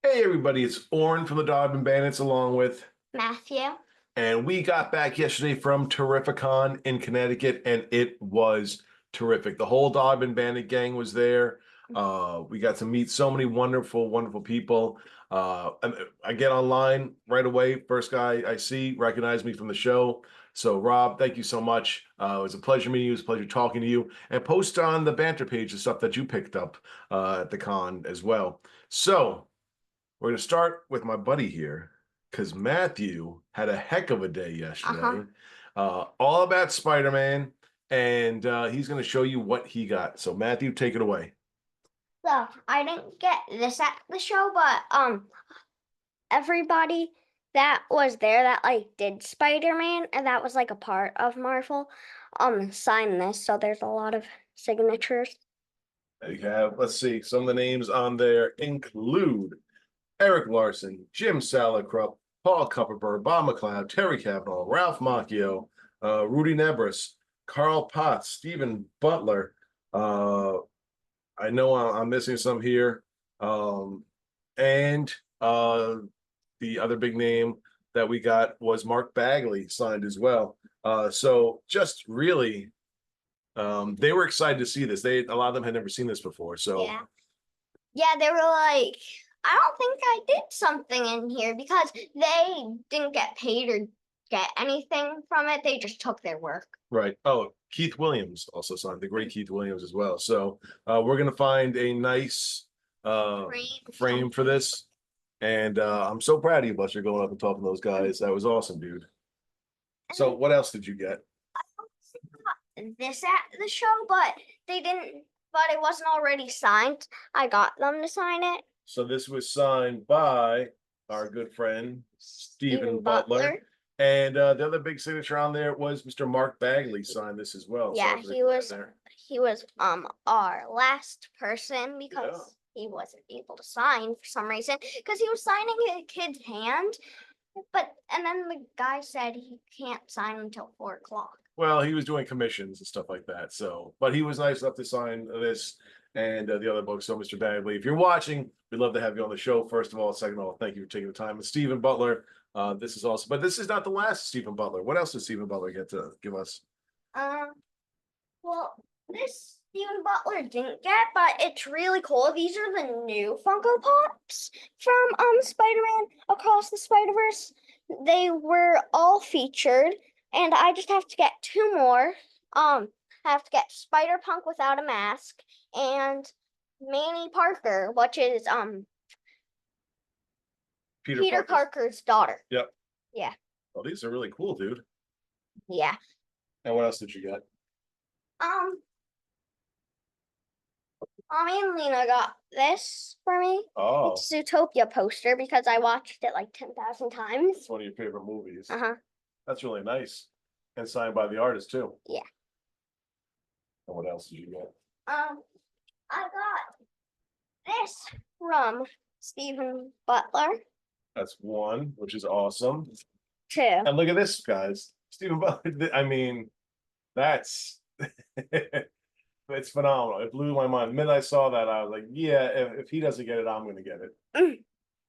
Hey everybody, it's Orrin from the Dog and Bandits along with, Matthew. and we got back yesterday from Terrificon in Connecticut, and it was terrific. The whole Dog and Bandit gang was there. We got to meet so many wonderful, wonderful people. I get online right away. First guy I see recognized me from the show. So Rob, thank you so much. It was a pleasure meeting you. It was a pleasure talking to you. And post on the banter page the stuff that you picked up at the con as well. So. We're going to start with my buddy here because Matthew had a heck of a day Uh-huh. yesterday, all about Spider-Man, and he's going to show you what he got. So, Matthew, take it away. So I didn't get this at the show, but everybody that was there that like did Spider-Man and that was like a part of Marvel signed this. So there's a lot of signatures. You have, let's see, some of the names on there include Eric Larson, Jim Salicrup, Paul Kupperberg, Bob McLeod, Terry Cavanaugh, Ralph Macchio, Rudy Nebris, Carl Potts, Stephen Butler. I know I'm missing some here. And the other big name that we got was Mark Bagley signed as well. So just really, they were excited to see this. A lot of them had never seen this before. So Yeah. Yeah, they were like, I don't think I did something in here because they didn't get paid or get anything from it. They just took their work. right. Oh, Keith Williams also signed, the great Keith Williams as well. So we're gonna find a nice frame for this. And I'm so proud of you, Buster, going up and talking to those guys. That was awesome, dude. So what else did you get? This at the show, but they didn't. But it wasn't already signed. I got them to sign it. So this was signed by our good friend Stephen Butler. And the other big signature on there was Mr. Mark Bagley signed this as well. Yeah, So he was our last person because he wasn't able to sign for some reason because he was signing a kid's hand, and then the guy said he can't sign until 4 o'clock. Well, he was doing commissions and stuff like that. So, but he was nice enough to sign this and the other book. So, Mr. Bagley, if you're watching, we'd love to have you on the show. First of all, second of all, thank you for taking the time. And Stephen Butler, this is also, but this is not the last Stephen Butler. What else does Stephen Butler get to give us? Well, this Stephen Butler didn't get, but it's really cool. These are the new Funko Pops from Spider-Man Across the Spider-Verse. They were all featured, and I just have to get two more. I have to get Spider-Punk without a mask and Manny Parker, which is Peter Parker's daughter. Yep. Yeah. Well, these are really cool, dude. Yeah. And what else did you get? Mommy and Lena got this for me. Oh, It's a Zootopia poster because I watched it like 10,000 times. it's one of your favorite movies. Uh-huh. That's really nice. And signed by the artist too. Yeah. And what else did you get? I got this from Stephen Butler. That's one, which is awesome. Two. And look at this, guys. Stephen Butler, I mean, that's it's phenomenal. It blew my mind. The minute I saw that, I was like, yeah, if he doesn't get it, I'm going to get it.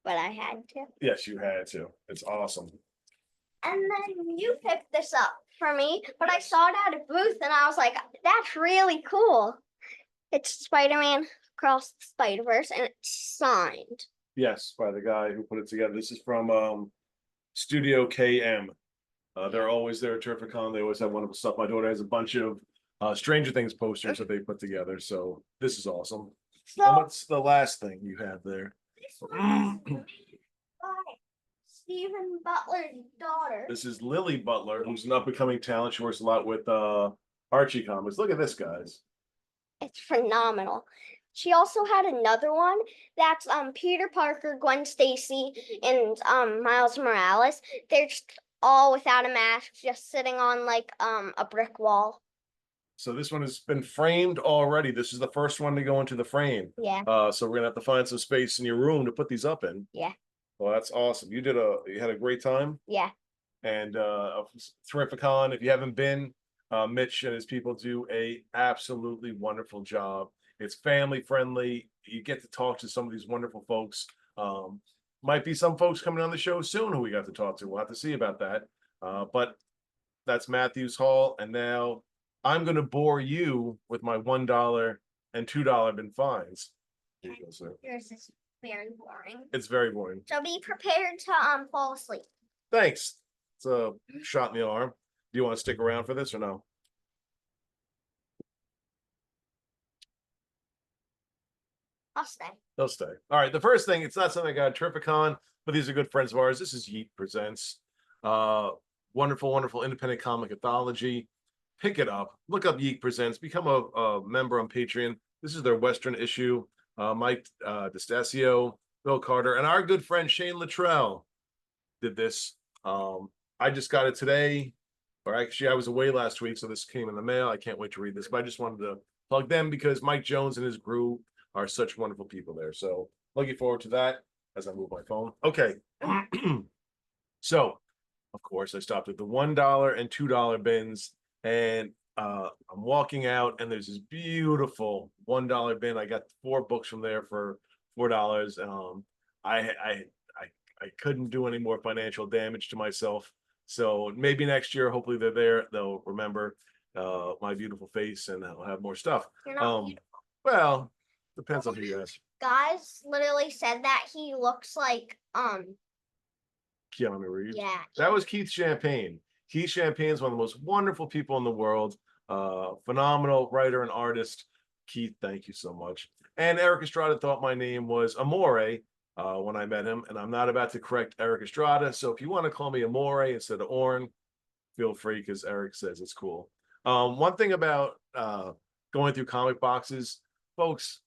But I had to. Yes, you had to. It's awesome. And then you picked this up for me, but I saw it at a booth and I was like, that's really cool. It's Spider-Man Across the Spider-Verse and it's signed. Yes, by the guy who put it together. This is from Studio KM. They're always there at Terrificon. They always have wonderful stuff. My daughter has a bunch of Stranger Things posters that they put together. So this is awesome. So and what's the last thing you have there? this one is made by Stephen Butler's daughter. This is Lily Butler, who's an up-and-coming talent. She works a lot with Archie comics. Look at this, guys. It's phenomenal. She also had another one that's Peter Parker, Gwen Stacy, and Miles Morales. They're just all without a mask, just sitting on like a brick wall. So this one has been framed already. This is the first one to go into the frame. Yeah. So we're gonna have to find some space in your room to put these up in. Yeah. Well, that's awesome. You had a great time. Yeah. And Terrificon. If you haven't been, Mitch and his people do a absolutely wonderful job. It's family friendly. You get to talk to some of these wonderful folks. Might be some folks coming on the show soon who we got to talk to. We'll have to see about that. But that's Matthew's haul, and now I'm going to bore you with my $1 and $2 bin finds. Here you go, sir. Yours is very boring. It's very boring. So be prepared to fall asleep. Thanks. It's a shot in the arm. Do you want to stick around for this or no? I'll stay. They'll stay. All right. The first thing, it's not something I got at Terrificon, but these are good friends of ours. This is Yeet Presents. Wonderful, wonderful independent comic anthology. Pick it up. Look up Yeet Presents. Become a member on Patreon. This is their Western issue. Mike DeStasio, Bill Carter, and our good friend Shane Luttrell did this. I just got it today, or actually I was away last week, so this came in the mail. I can't wait to read this, but I just wanted to plug them because Mike Jones and his group are such wonderful people there. So looking forward to that as I move my phone. Okay. So of course I stopped at the $1 and $2 bins, and I'm walking out and there's this beautiful $1 bin. I got 4 books from there for $4. I couldn't do any more financial damage to myself. So maybe next year, hopefully they're there. They'll remember my beautiful face and I'll have more stuff. You're not beautiful. Well, depends on who you ask. Guys literally said that he looks like Keanu Reeves. Yeah. That was Keith Champagne. Keith Champagne is one of the most wonderful people in the world. Phenomenal writer and artist. Keith, thank you so much. And Eric Estrada thought my name was Amore when I met him, and I'm not about to correct Eric Estrada. So if you want to call me Amore instead of Orn, feel free, because Eric says it's cool. One thing about going through comic boxes, folks,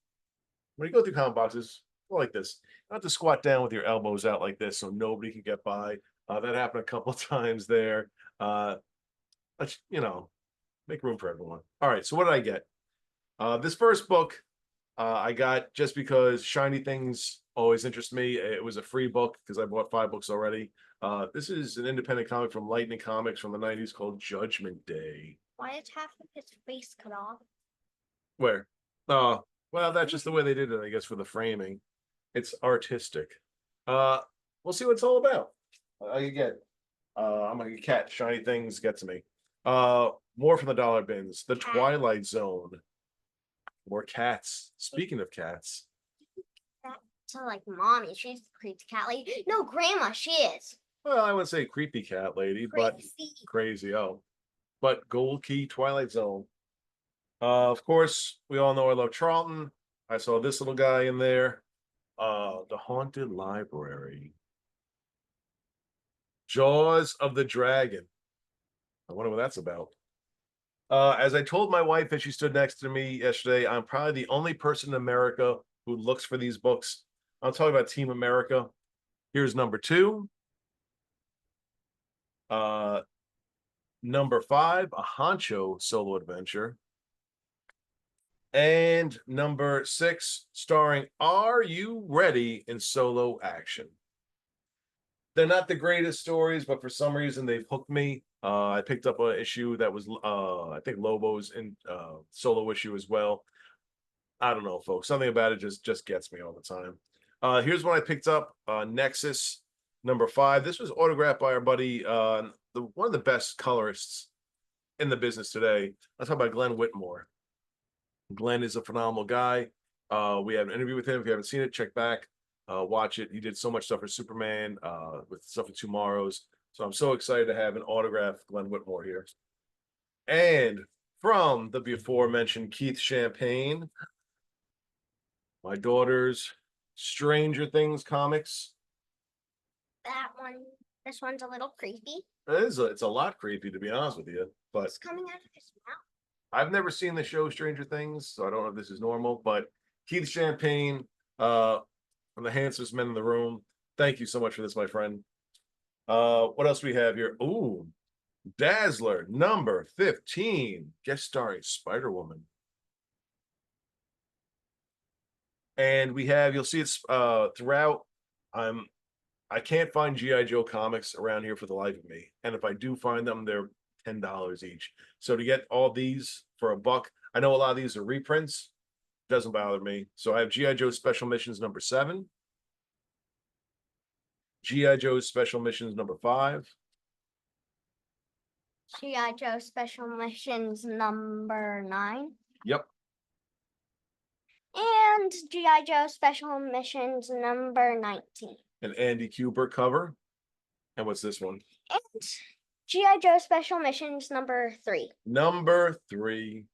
when you go through comic boxes, go like this. You have to squat down with your elbows out like this so nobody can get by. That happened a couple of times there. Let's, make room for everyone. All right, so what did I get? This first book I got just because shiny things always interest me. It was a free book because I bought 5 books already. This is an independent comic from Lightning Comics from the 90s called Judgment Day. Why is half of his face cut off? Where? Well, that's just the way they did it, I guess, for the framing. It's artistic. We'll see what it's all about. Again, I'm like a cat. Shiny things get to me. More from the dollar bins. The Twilight Zone. More cats. Speaking of cats. So like mommy, she's a creepy cat lady. No, grandma, she is. Well, I wouldn't say creepy cat lady, but crazy. Oh, but Gold Key, Twilight Zone. Of course, we all know I love Charlton. I saw this little guy in there. The Haunted Library. Jaws of the Dragon. I wonder what that's about. As I told my wife as she stood next to me yesterday, I'm probably the only person in America who looks for these books. I'm talking about Team America. Here's number 2. Number 5, a Honcho solo adventure. And number 6, starring Are You Ready in solo action. They're not the greatest stories, but for some reason they've hooked me. I picked up an issue that was, I think Lobo's in solo issue as well. I don't know, folks. Something about it just gets me all the time. Here's one I picked up, Nexus, number 5. This was autographed by our buddy, one of the best colorists in the business today. Let's talk about Glenn Whitmore. Glenn is a phenomenal guy. We have an interview with him. If you haven't seen it, check back, watch it. He did so much stuff for Superman, with stuff for Tomorrow's. So I'm so excited to have an autographed Glenn Whitmore here. And from the before mentioned Keith Champagne, my daughter's Stranger Things comics. This one's a little creepy. It's a lot creepy, to be honest with you. But it's coming out of his mouth. I've never seen the show Stranger Things, so I don't know if this is normal. But Keith Champagne, from the handsomest men in the room. Thank you so much for this, my friend. What else do we have here? Ooh, Dazzler number 15, guest starring Spider-Woman. And we have, you'll see it's throughout. I can't find G.I. Joe comics around here for the life of me. And if I do find them, they're $10 each. So to get all these for $1, I know a lot of these are reprints. Doesn't bother me. So I have G.I. Joe Special Missions number 7. G.I. Joe Special Missions number 5. G.I. Joe Special Missions number 9. Yep. And G.I. Joe Special Missions number 19. An Andy Kubert cover. And what's this one? And G.I. Joe Special Missions number 3. Number 3.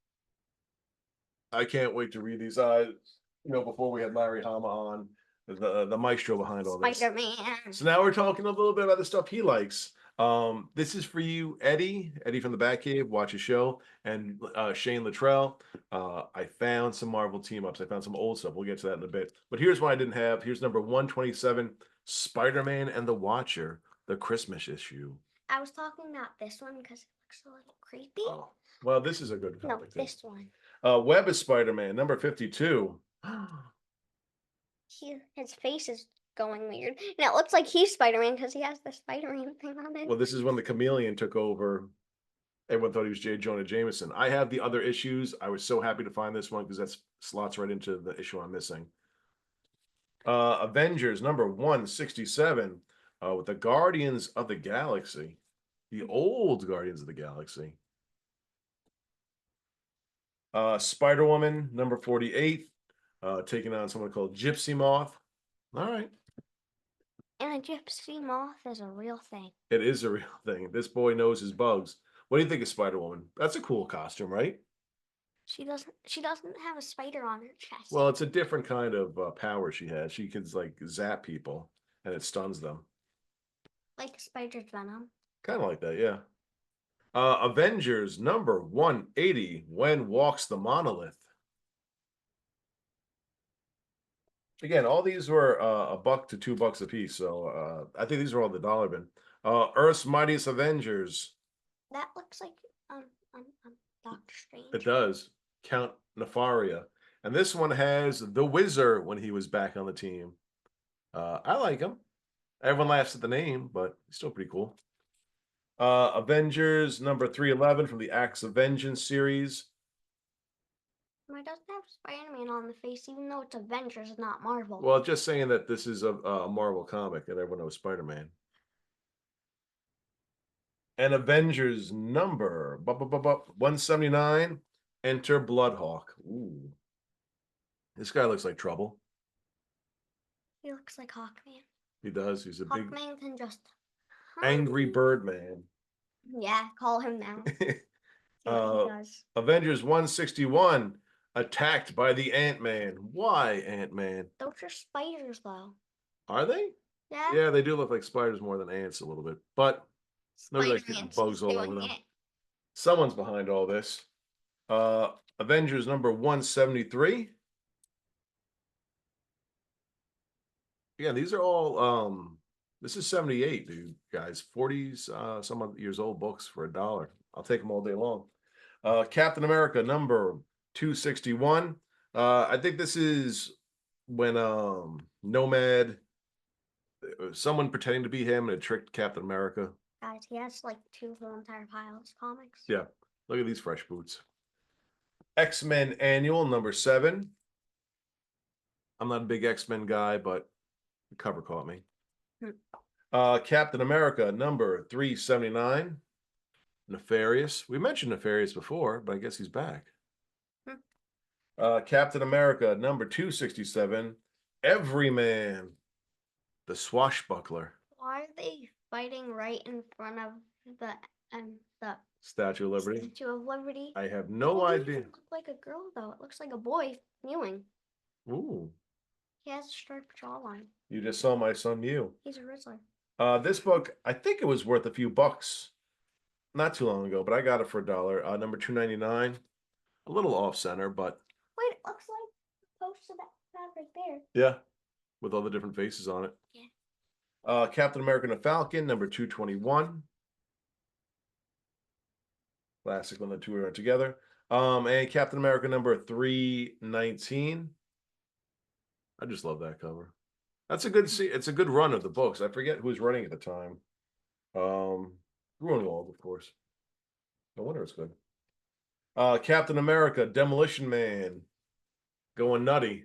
I can't wait to read these. Before we had Larry Hama on, the maestro behind all this. Spider-Man. So now we're talking a little bit about the stuff he likes. This is for you, Eddie from the Batcave, watch a show, and Shane Luttrell. I found some Marvel team-ups. I found some old stuff. We'll get to that in a bit. But here's what I didn't have. Here's number 127, Spider-Man and the Watcher, the Christmas issue. I was talking about this one because it looks a little creepy. Oh, well, this is a good comic. No, this one. Web of Spider-Man, number 52. His face is going weird. And it looks like he's Spider-Man because he has the Spider-Man thing on it. Well, this is when the chameleon took over. Everyone thought he was J. Jonah Jameson. I have the other issues. I was so happy to find this one because that slots right into the issue I'm missing. Avengers number 167 with the Guardians of the Galaxy. The old Guardians of the Galaxy. Spider-Woman number 48 taking on someone called Gypsy Moth. All right. And a gypsy moth is a real thing. It is a real thing. This boy knows his bugs. What do you think of Spider-Woman? That's a cool costume, right? She doesn't have a spider on her chest. Well, it's a different kind of power she has. She can like zap people and it stuns them. Like spider's venom. Kind of like that, yeah. Avengers number 180, When Walks the Monolith. Again, all these were $1 to $2 a piece, so I think these are all the dollar bin. Earth's Mightiest Avengers. That looks like Doctor Strange. It does. Count Nefaria. And this one has the Wizard when he was back on the team. I like him. Everyone laughs at the name, but he's still pretty cool. Avengers number 311 from the Acts of Vengeance series. It doesn't have Spider-Man on the face, even though it's Avengers, not Marvel. Well, just saying that this is a Marvel comic and everyone knows Spider-Man. And Avengers number 179, Enter Bloodhawk. Ooh. This guy looks like trouble. He looks like Hawkman. He does. He's a big Hawkman can just angry bird man. Yeah, call him now. He does. Avengers 161, Attacked by the Ant-Man. Why Ant-Man? Those are spiders, though. Are they? Yeah. Yeah, they do look like spiders more than ants a little bit, but nobody likes getting bugs all over them. Someone's behind all this. Avengers number 173. Yeah, these are all this is 78, dude, guys. 40s some of years old books for $1. I'll take them all day long. Captain America number 261. I think this is when Nomad, someone pretending to be him and it tricked Captain America. Guys, he has like 2 whole entire piles of comics. Yeah, look at these fresh boots. X-Men Annual number 7. I'm not a big X-Men guy, but the cover caught me. Captain America number 379. Nefarious. We mentioned Nefarious before, but I guess he's back. Captain America number 267. Everyman. The Swashbuckler. Why are they fighting right in front of the Statue of Liberty? Statue of Liberty? I have no idea. It looks like a girl, though. It looks like a boy kneeling. Ooh. He has a striped jawline. You just saw my son Mew. He's a Rizzler. This book, I think it was worth a few bucks not too long ago, but I got it for $1. Number 299. A little off center, but wait, it looks like the post of that right there. Yeah, with all the different faces on it. Yeah. Captain America and the Falcon, number 221. Classic when the two are together. And Captain America number 319. I just love that cover. That's a good it's a good run of the books. I forget who was running at the time. Grunwald, of course. No wonder it's good. Captain America, Demolition Man, going nutty.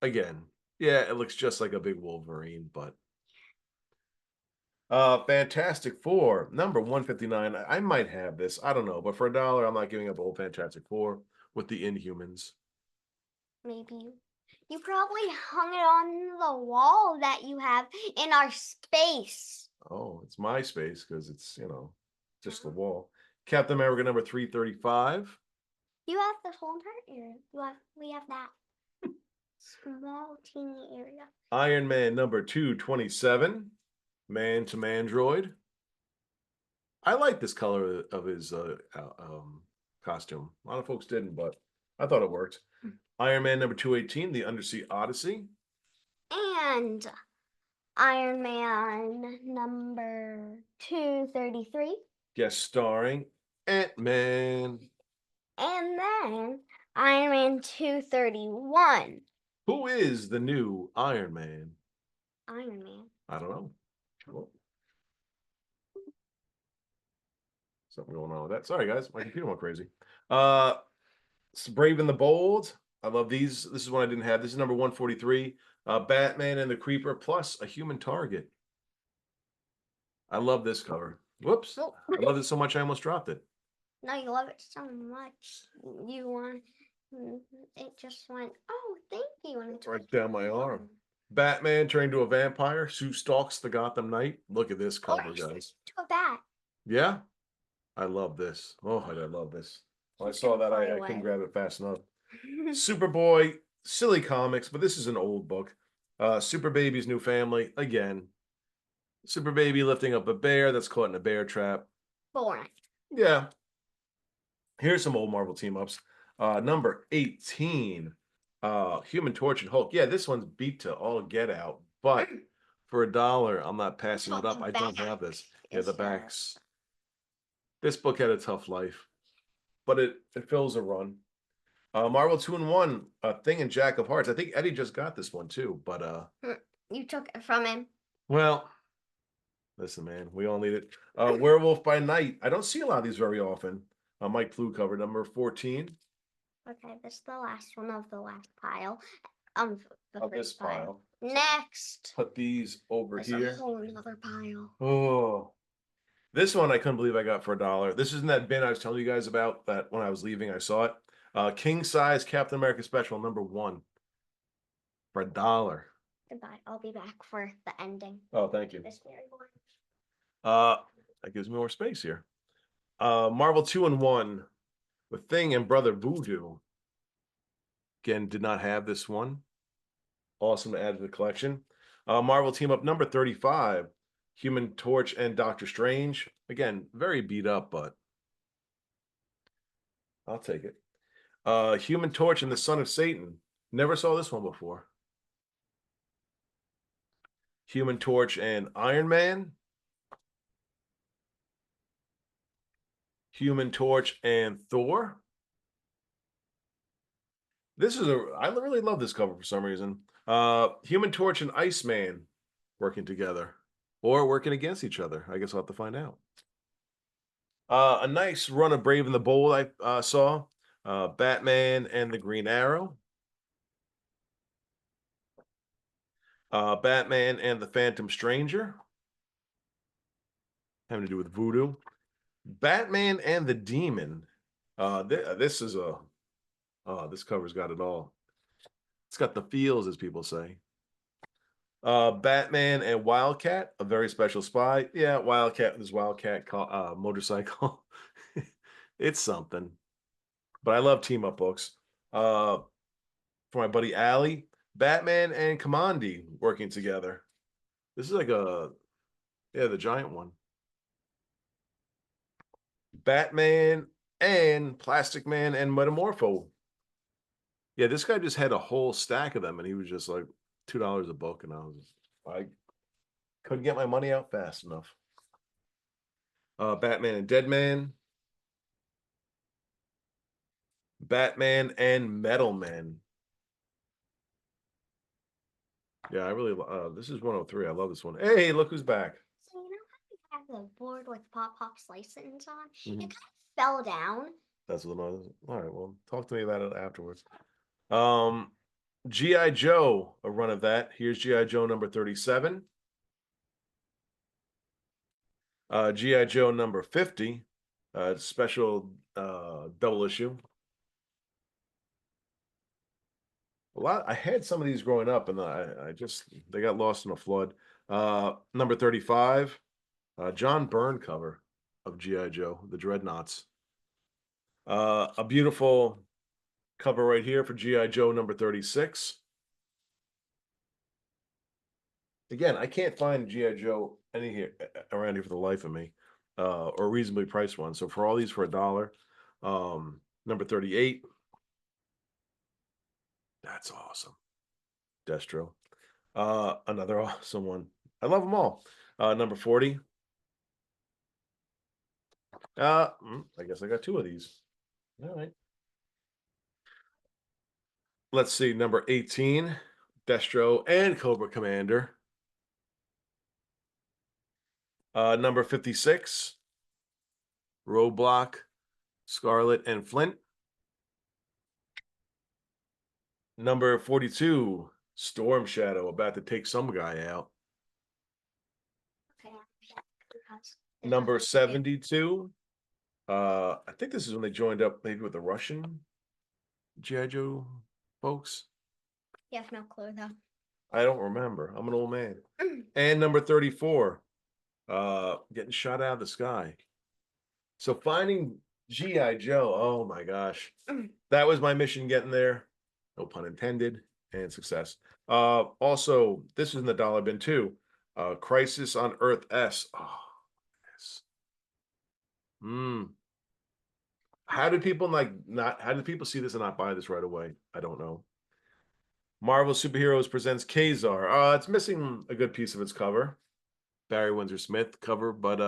Again, yeah, it looks just like a big Wolverine, but Fantastic Four, number 159. I might have this. I don't know, but for $1, I'm not giving up old Fantastic Four with the Inhumans. Maybe you probably hung it on the wall that you have in our space. Oh, it's my space because it's, just the wall. Captain America number 335. You have the whole entire area. We have that small teeny area. Iron Man number 227. Man to Mandroid. I like this color of his costume. A lot of folks didn't, but I thought it worked. Iron Man number 218, The Undersea Odyssey. And Iron Man number 233. Guest starring Ant-Man. And then Iron Man 231. Who is the new Iron Man? Iron Man. I don't know. Well, something going on with that. Sorry, guys. My computer went crazy. Brave and the Bold. I love these. This is one I didn't have. This is number 143. Batman and the Creeper plus a human target. I love this cover. Whoops. Oh. I love it so much I almost dropped it. No, you love it so much. You want it just went, oh, thank you. And it's Right down my arm. Batman turning to a vampire. Sue stalks the Gotham Knight. Look at this cover, guys. To a bat. Yeah? I love this. Oh, I love this. When I saw that, I couldn't grab it fast enough. Superboy, silly comics, but this is an old book. Super Baby's New Family, again. Super Baby lifting up a bear that's caught in a bear trap. Boring. Yeah. Here's some old Marvel team ups. Number 18, Human Torch and Hulk. Yeah, this one's beat to all get out, but for $1, I'm not passing it up. I don't have this. Yeah, the backs. This book had a tough life, but it fills a run. Marvel 2-in-1, Thing and Jack of Hearts. I think Eddie just got this one too, but you took it from him. Well, listen, man, we all need it. Werewolf by Night. I don't see a lot of these very often. Mike Plu cover number 14. Okay, this is the last one of the last pile. Of this pile. Next. Put these over here. A whole another pile. Oh, this one I couldn't believe I got for $1. This is in that bin I was telling you guys about that when I was leaving, I saw it. King size Captain America special number 1 for $1. Goodbye. I'll be back for the ending. Oh, thank you. This very one. That gives me more space here. Marvel 2-in-1 with Thing and Brother Voodoo. Again, did not have this one. Awesome to add to the collection. Marvel team up number 35. Human Torch and Doctor Strange. Again, very beat up, but I'll take it. Human Torch and the Son of Satan. Never saw this one before. Human Torch and Iron Man. Human Torch and Thor. I really love this cover for some reason. Human Torch and Iceman working together or working against each other. I guess I'll have to find out. A nice run of Brave and the Bold I saw. Batman and the Green Arrow. Batman and the Phantom Stranger. Having to do with voodoo. Batman and the Demon. This cover's got it all. It's got the feels, as people say. Batman and Wildcat, a very special spy. Yeah, Wildcat with his Wildcat motorcycle. It's something. But I love team up books. For my buddy Allie, Batman and Commandi working together. This is like the giant one. Batman and Plastic Man and Metamorpho. Yeah, this guy just had a whole stack of them, and he was just like $2 a book, and I couldn't get my money out fast enough. Batman and Deadman. Batman and Metal Men. Yeah, I really this is 103. I love this one. Hey, look who's back. So you know how you have the board with Pop Slicins on? It kind of fell down. That's what it was. All right, well, talk to me about it afterwards. G.I. Joe, a run of that. Here's G.I. Joe number 37. GI Joe number 50, special double issue. A lot. I had some of these growing up, and I just they got lost in a flood. Number 35, John Byrne cover of GI Joe, the Dreadnoughts. A beautiful cover right here for GI Joe number 36. Again, I can't find GI Joe any here around here for the life of me, or reasonably priced one. So for all these for $1, number 38. That's awesome. Destro. Another awesome one. I love them all. Number 40. I guess I got 2 of these. All right. Let's see, number 18, Destro and Cobra Commander. Number 56, Roadblock, Scarlet, and Flint. Number 42, Storm Shadow, about to take some guy out. Okay. Number 72, I think this is when they joined up maybe with the Russian GI Joe folks. You have no clue though. I don't remember. I'm an old man. And number 34, getting shot out of the sky. So finding GI Joe, oh my gosh, that was my mission getting there. No pun intended, and success. Also, this is in the dollar bin too. Crisis on Earth S. Oh, yes. How did people how did people see this and not buy this right away? I don't know. Marvel Superheroes presents Kazar. It's missing a good piece of its cover. Barry Windsor Smith cover, but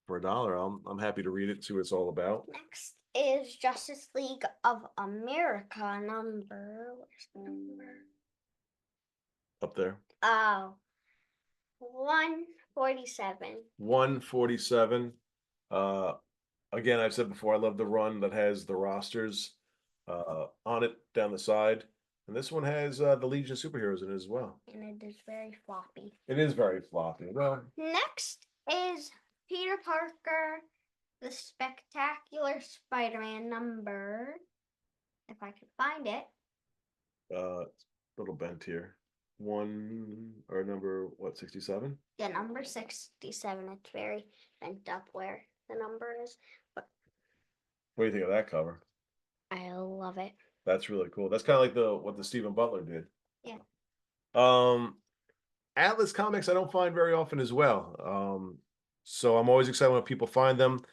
for $1, I'm happy to read it, see what it's all about. Next is Justice League of America number. Where's the number? Up there. Oh, 147. 147. Again, I've said before, I love the run that has the rosters on it down the side. And this one has the Legion of Superheroes in it as well. And it is very floppy. It is very floppy. Well, next is Peter Parker, the Spectacular Spider-Man number. If I can find it. Little bent here. Number, what, 67? Yeah, number 67. It's very bent up where the number is. But what do you think of that cover? I love it. That's really cool. That's kind of like what the Stephen Butler did. Yeah. Atlas comics I don't find very often as well. So I'm always excited when people find them.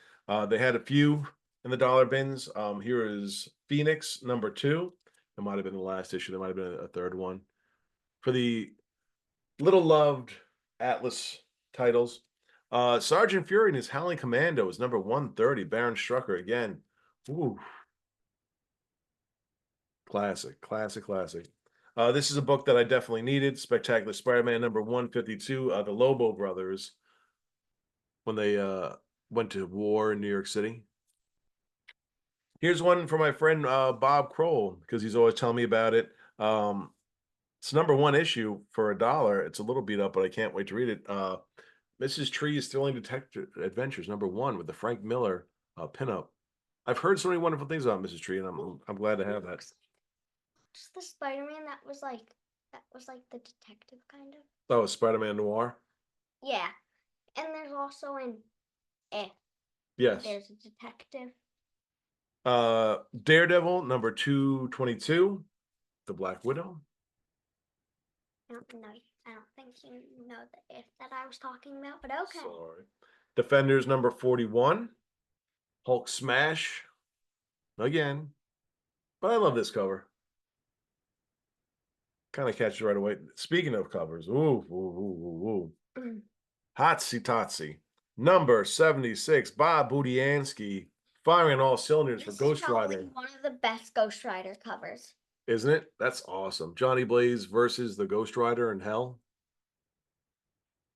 They had a few in the dollar bins. Here is Phoenix number 2. It might have been the last issue. There might have been a third one. For the little loved Atlas titles, Sergeant Fury and his Howling Commando is number 130. Baron Strucker again. Ooh. Classic. This is a book that I definitely needed. Spectacular Spider-Man number 152. The Lobo brothers, when they went to war in New York City. Here's one for my friend Bob Kroll, because he's always telling me about it. It's number 1 issue for $1. It's a little beat up, but I can't wait to read it. Mrs. Tree's Thrilling Detective Adventures number 1 with the Frank Miller pinup. I've heard so many wonderful things about Mrs. Tree, and I'm glad to have that. Just the Spider-Man that was like the detective kind of. Oh, Spider-Man Noir. Yeah, and there's also an Yes. There's a detective. Daredevil number 222, the Black Widow. I don't think you know the that I was talking about, but okay. Sorry. Defenders number 41, Hulk Smash again, but I love this cover. Kind of catches right away. Speaking of covers, ooh. Hotsy Totsy, number 76, Bob Budiansky, firing all cylinders for Ghost Rider. One of the best Ghost Rider covers. Isn't it? That's awesome. Johnny Blaze versus the Ghost Rider in hell.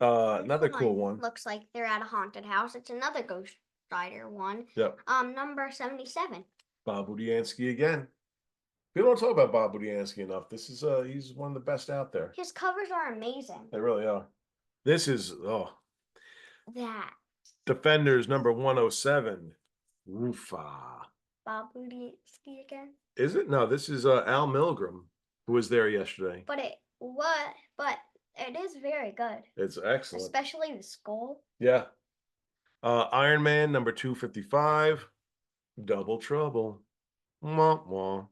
Another cool one. Looks like they're at a haunted house. It's another Ghost Rider one. Yep. Number 77. Bob Budiansky again. We don't talk about Bob Budiansky enough. This is he's one of the best out there. His covers are amazing. They really are. This is that Defenders number 107. Rufa. Bob Budinsky again. Is it? No, this is Al Milgram, who was there yesterday. But it is very good. It's excellent. Especially the skull. Yeah. Iron Man number 255. Double Trouble. Wah, wah.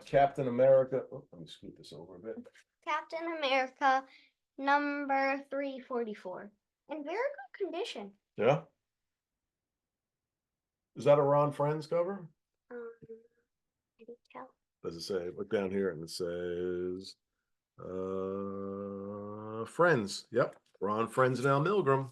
Captain America. Oh, let me scoot this over a bit. Captain America number 344. In very good condition. Yeah. Is that a Ron Friends cover? I can tell. Does it say? Look down here and it says Friends. Yep. Ron Friends and Al Milgram.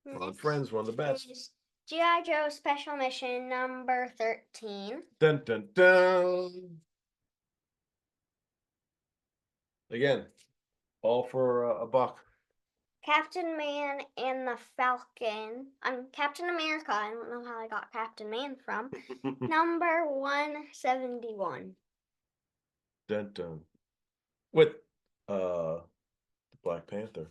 Ron Friends, one of the best. G.I. Joe Special Mission number 13. Dun dun dun. Again, all for a buck. Captain Man and the Falcon. I'm Captain America. I don't know how I got Captain Man from. Number 171. Dun dun. With Black Panther.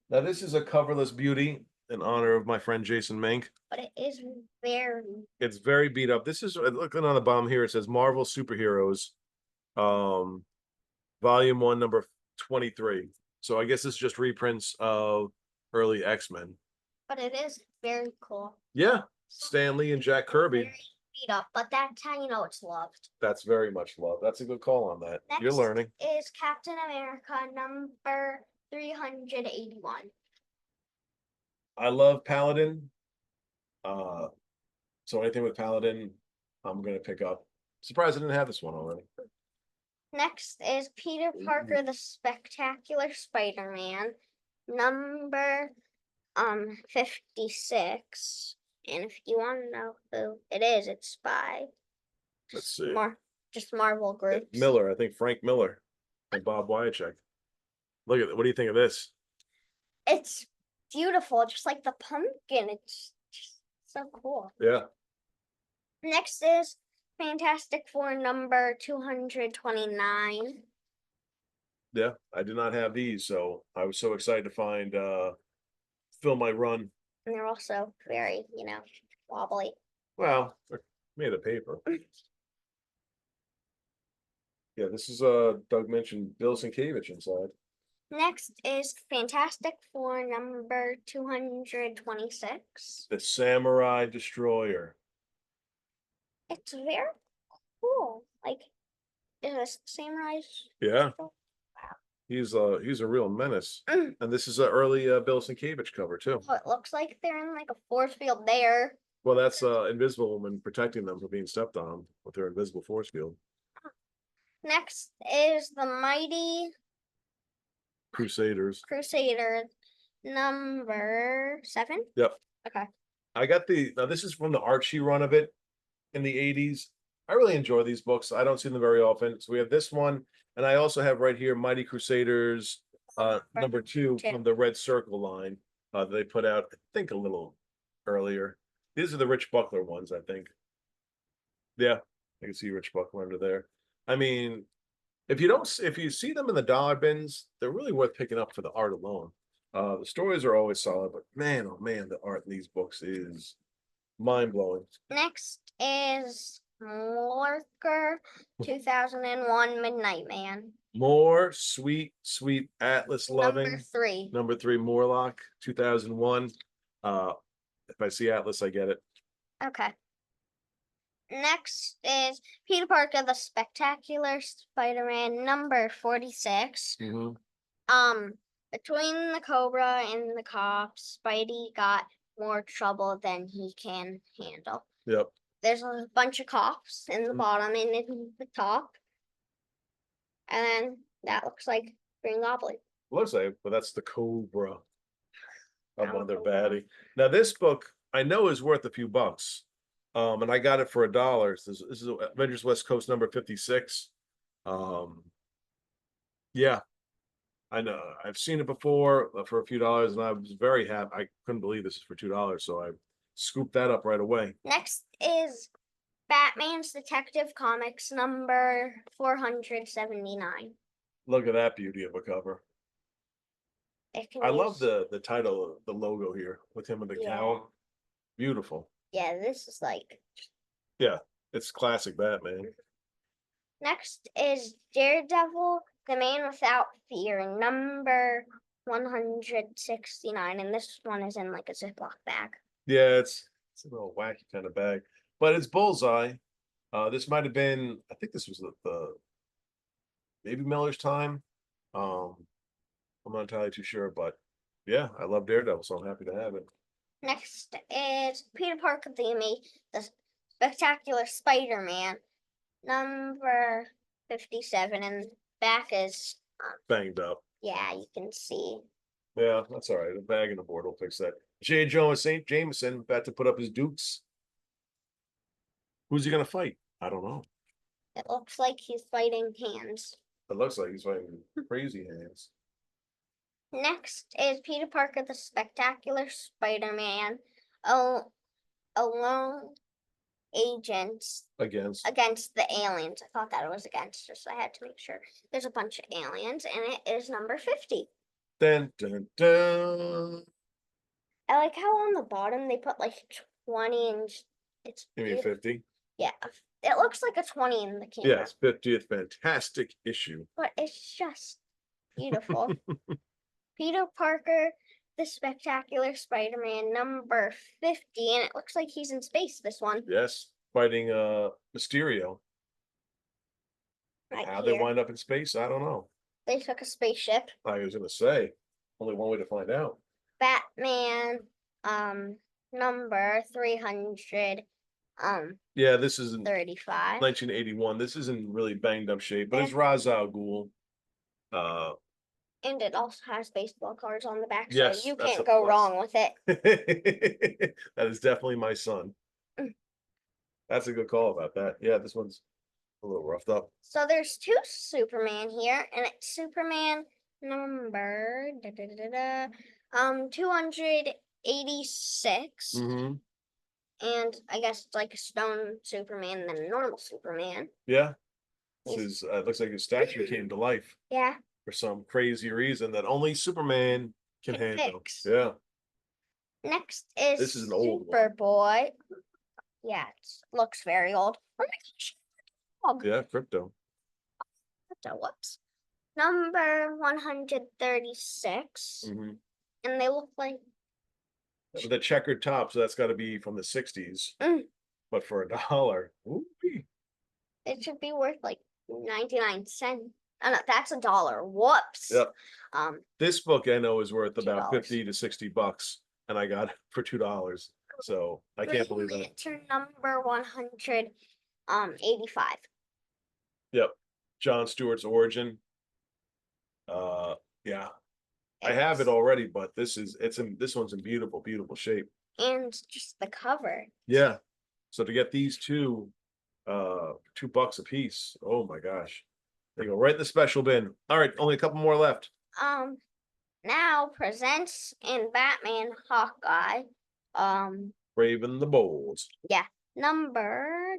Now this is a coverless beauty in honor of my friend Jason Mink. But it is very. It's very beat up. This is looking on the bottom here. It says Marvel Superheroes, Volume 1, number 23. So I guess this is just reprints of early X-Men. But it is very cool. Yeah, Stan Lee and Jack Kirby. Very beat up, but that's how you know it's loved. That's very much love. That's a good call on that. You're learning. Is Captain America number 381. I love Paladin. So anything with Paladin, I'm gonna pick up. Surprised I didn't have this one already. Next is Peter Parker, the Spectacular Spider-Man, number 56. And if you want to know who it is, it's by Let's see. Just Marvel groups. Miller, I think Frank Miller and Bob Wyacek. Look at it. What do you think of this? It's beautiful, just like the pumpkin. It's just so cool. Yeah. Next is Fantastic Four number 229. Yeah, I did not have these, so I was so excited to find fill my run. And they're also very, wobbly. Well, they're made of paper. Yeah, this is Doug mentioned Bill Sienkiewicz inside. Next is Fantastic Four number 226. The Samurai Destroyer. It's very cool. Like, is this Samurai? Yeah. Wow. He's a real menace. And this is an early Bill Sienkiewicz cover too. Oh, it looks like they're in like a force field there. Well, that's Invisible Woman protecting them from being stepped on with their invisible force field. Next is the Mighty Crusaders number 7. Yep. Okay. I got now this is from the Archie run of it in the 80s. I really enjoy these books. I don't see them very often. So we have this one, and I also have right here Mighty Crusaders number 2 from the Red Circle line that they put out, I think, a little earlier. These are the Rich Buckler ones, I think. Yeah, I can see Rich Buckler under there. I mean, if you see them in the dollar bins, they're really worth picking up for the art alone. The stories are always solid, but man, oh man, the art in these books is mind-blowing. Next is Lurker 2001 Midnight Man. More sweet Atlas loving. Number 3. Morlock 2001. If I see Atlas, I get it. Okay. Next is Peter Parker, the Spectacular Spider-Man, number 46. Between the Cobra and the cops, Spidey got more trouble than he can handle. Yep. There's a bunch of cops in the bottom and in the top. And then that looks like Green Goblin. Looks like, but that's the Cobra. Of one of their baddie. Now this book I know is worth a few bucks. And I got it for $1. This is Avengers West Coast number 56. Yeah, I know I've seen it before for a few dollars, and I was very happy. I couldn't believe this is for $2, so I scooped that up right away. Next is Batman's Detective Comics number 479. Look at that beauty of a cover. It can I love use, the title, the logo here with him and the Yeah. cow. Beautiful. yeah, this is like. Yeah, it's classic Batman. Next is Daredevil, the Man Without Fear, number 169. And this one is in like a Ziploc bag. Yeah, it's a little wacky kind of bag, but it's Bullseye. This might have been, I think this was the maybe Miller's time. Um, I'm not entirely too sure, but yeah, I love Daredevil, so I'm happy to have it. Next is Peter Parker, the Spectacular Spider-Man, number 57. And back is, Banged up. yeah, you can see. Yeah, that's all right. A bag and a board will fix that. J. Jonah St. Jameson about to put up his dukes. Who's he gonna fight? I don't know. It looks like he's fighting hands. It looks like he's fighting crazy hands. Next is Peter Parker, the Spectacular Spider-Man, a lone agent against the aliens. I thought that it was against us, so I had to make sure. There's a bunch of aliens, and it is number 50. Dun dun dun. I like how on the bottom they put like 20 and it's You mean 50? Yeah, it looks like a 20 in the camera. Yes, 50th fantastic issue. But it's just beautiful. Peter Parker, the Spectacular Spider-Man, number 50, and it looks like he's in space, this one. Yes, fighting Mysterio. Right How they here. wind up in space, I don't know. They took a spaceship. I was gonna say, only one way to find out. Batman, number 300, Yeah, this is in 35. 1981. This isn't really banged up shape, but it's Ra's al Ghul. And it also has baseball cards on the back, Yes, so you that's can't a go plus. wrong with it. That is definitely my son. Mm. That's a good call about that. Yeah, this one's a little roughed up. So there's two Superman here, and it's Superman number 286. Mm-hmm. And I guess it's like a stone Superman and then a normal Superman. Yeah, this is looks like his statue came to life Yeah. for some crazy reason that only Superman can handle. Yeah, Next is this is an old Superboy. Yeah, it looks very old. Oh my gosh. Dog. yeah, Crypto. Whoops. Number 136. Mm-hmm. And they look like With a checkered top, so that's got to be from the 60s. Mm. But for $1, ooh-wee. It should be worth like 99 cents. Oh, no, that's $1. Whoops. Yep. Um, This book I know is worth about $2. 50 to 60 bucks, and I got it for $2. So I can't believe that. Lantern number 185. Yep. John Stewart's origin. Yeah. I have it already, but this one's in beautiful, beautiful shape. And just the cover. Yeah. So to get these two, $2 a piece. Oh my gosh. They go right in the special bin. All right, only a couple more left. Now presents in Batman Hawkeye. Raven the Bold. Yeah. Number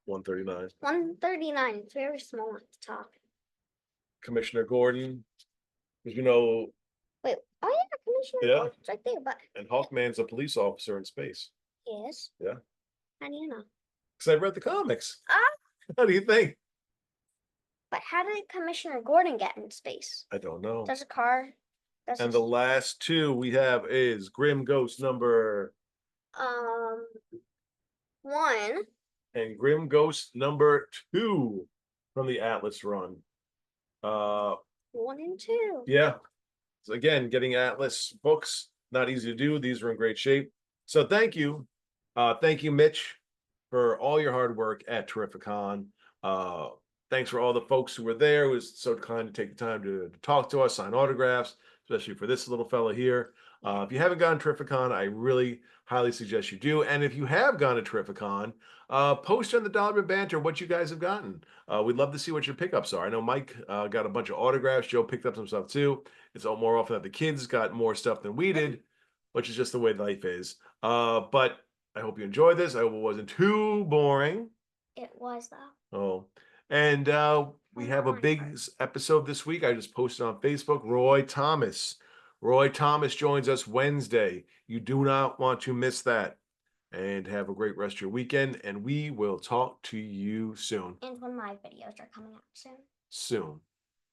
139. 139. It's very small at the top. Commissioner Gordon. Because you know. Wait, oh yeah, Commissioner Gordon's right there, but. And Hawkman's a police officer in space. Yes. Yeah. How do you know? Because I read the comics. Ah. How do you think? But how did Commissioner Gordon get in space? I don't know. Does a car? And the last two we have is Grim Ghost number 1 and Grim Ghost number 2 from the Atlas run. 1 and 2. Yeah. So again, getting Atlas books, not easy to do. These are in great shape. So thank you. Thank you, Mitch, for all your hard work at Terrificon. Thanks for all the folks who were there. It was so kind to take the time to talk to us, sign autographs, especially for this little fella here. If you haven't gone to Terrificon, I really highly suggest you do. And if you have gone to Terrificon, post on the Dollar Bin Banter what you guys have gotten. We'd love to see what your pickups are. I know Mike got a bunch of autographs. Joe picked up some stuff too. It's more often that the kids got more stuff than we did, which is just the way life is. But I hope you enjoyed this. I hope it wasn't too boring. It was though. Oh, and we have a big episode this week. I just posted on Facebook. Roy Thomas. Roy Thomas joins us Wednesday. You do not want to miss that. And have a great rest of your weekend. And we will talk to you soon. And when my videos are coming out soon. Soon.